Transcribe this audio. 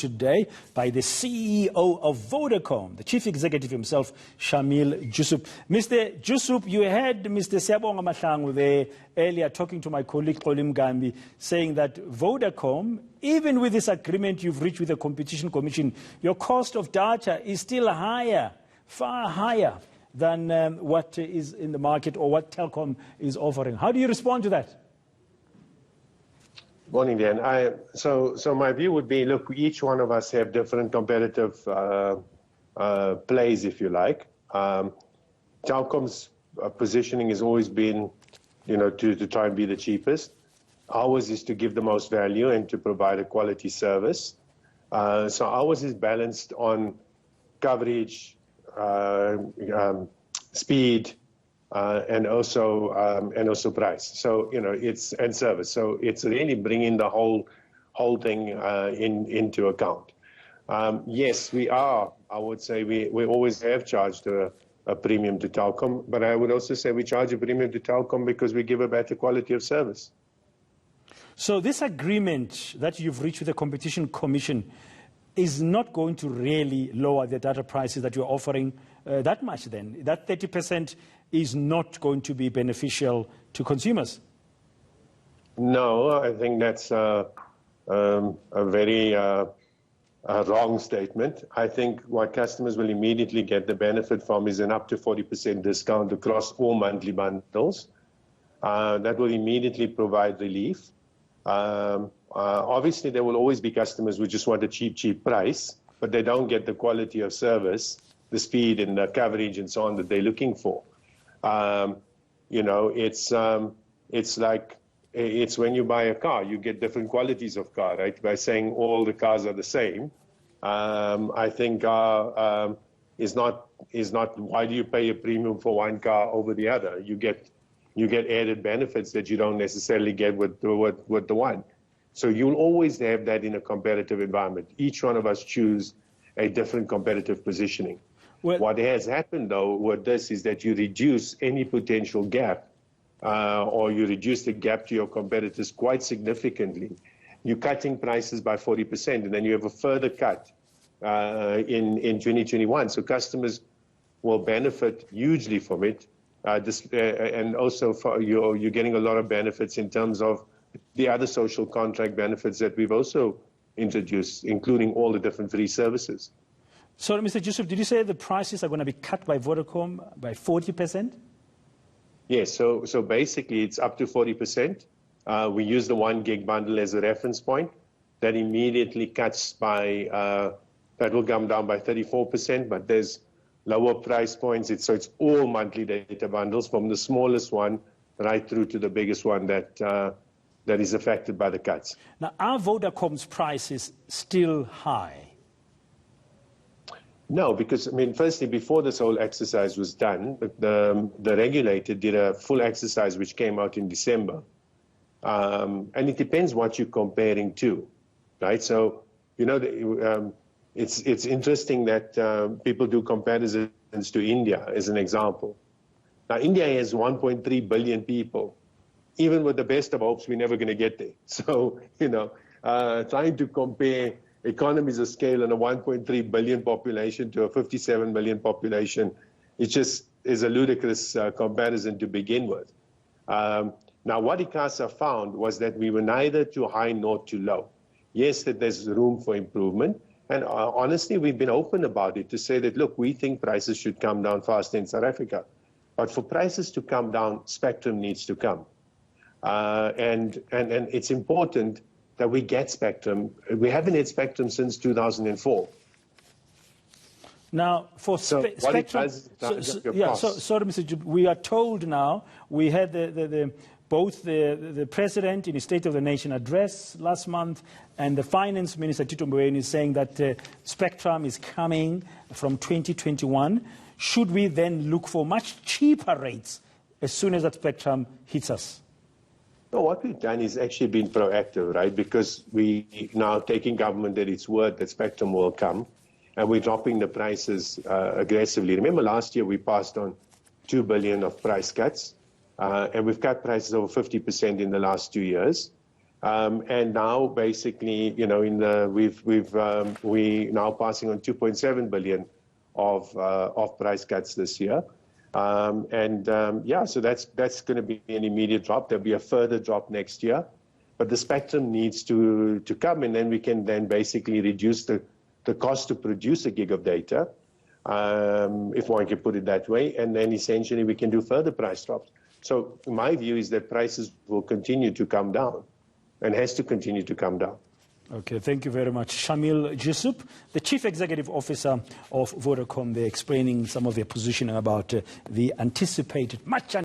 today by the CEO of Vodacom, the Chief Executive himself, SHAMEEL JOOSUB. Mr. JOOSUB, you heard Mr. Siyabonga Mahlangu there earlier talking to my colleague Xolim Gambi, saying that Vodacom, even with this agreement you've reached with the Competition Commission, your cost of data is still higher, far higher than what is in the market or what Telkom is offering. How do you respond to that? Morning, Dan. So my view would be, look, each one of us have different competitive plays, if you like. Telkom's positioning has always been, to try and be the cheapest. Ours is to give the most value and to provide a quality service. So ours is balanced on coverage, speed, and also price. So it's and service. So it's really bringing the whole thing into account. Yes, we are. I would say we always have charged a premium to Telkom, but I would also say we charge a premium to Telkom because we give a better quality of service. So this agreement that you've reached with the Competition Commission is not going to really lower the data prices that you're offering that much then? That 30% is not going to be beneficial to consumers? No, I think that's a very wrong statement. I think what customers will immediately get the benefit from is an up to 40% discount across all monthly bundles. That will immediately provide relief. Obviously, there will always be customers who just want a cheap price, but they don't get the quality of service, the speed and the coverage and so on that they're looking for. It's when you buy a car, you get different qualities of car, right? By saying all the cars are the same, I think is not why do you pay a premium for one car over the other? You get added benefits that you don't necessarily get with the one. So you'll always have that in a competitive environment. Each one of us choose a different competitive positioning. Well, what has happened, though, with this is that you reduce any potential gap or you reduce the gap to your competitors quite significantly. You're cutting prices by 40%, and then you have a further cut in 2021. So customers will benefit hugely from it. And also you're getting a lot of benefits in terms of the other social contract benefits that we've also introduced, including all the different free services. So, Mr. JOOSUB, did you say the prices are going to be cut by Vodacom by 40%? Yes, so basically it's up to 40%. We use the 1 gig bundle as a reference point. That immediately cuts by, that will come down by 34%, but there's lower price points. So it's all monthly data bundles from the smallest one right through to the biggest one that is affected by the cuts. Now, are Vodacom's prices still high? No, because, firstly, before this whole exercise was done, the regulator did a full exercise which came out in December. And it depends what you're comparing to, right? So, it's interesting that people do comparisons to India as an example. Now, India has 1.3 billion people. Even with the best of hopes, we're never going to get there. So, trying to compare economies of scale and a 1.3 billion population to a 57 million population, it just is a ludicrous comparison to begin with. Now, what ICASA found was that we were neither too high nor too low. Yes, that there's room for improvement. And honestly, we've been open about it to say that, look, we think prices should come down faster in South Africa. But for prices to come down, spectrum needs to come. And it's important that we get spectrum. We haven't had spectrum since 2004. Now, for spectrum, sorry, Mr. JOOSUB, we are told now, we had both the President in his State of the Nation address last month and the Finance Minister, Tito Mboweni, is saying that spectrum is coming from 2021. Should we then look for much cheaper rates as soon as that spectrum hits us? No, what we've done is actually been proactive, right? Because we now taking government at its word that spectrum will come, and we're dropping the prices aggressively. Remember last year we passed on 2 billion of price cuts, and we've cut prices over 50% in the last 2 years. And now, basically, you know, we now passing on 2.7 billion of price cuts this year. Yeah, so that's going to be an immediate drop. There'll be a further drop next year. But the spectrum needs to come, and then we can then basically reduce the cost to produce a gig of data, if one can put it that way, and then essentially we can do further price drops. So my view is that prices will continue to come down and has to continue to come down. Okay, thank you very much. SHAMEEL, JOOSUB, the Chief Executive Officer of Vodacom, they're explaining some of their positioning about the anticipated, much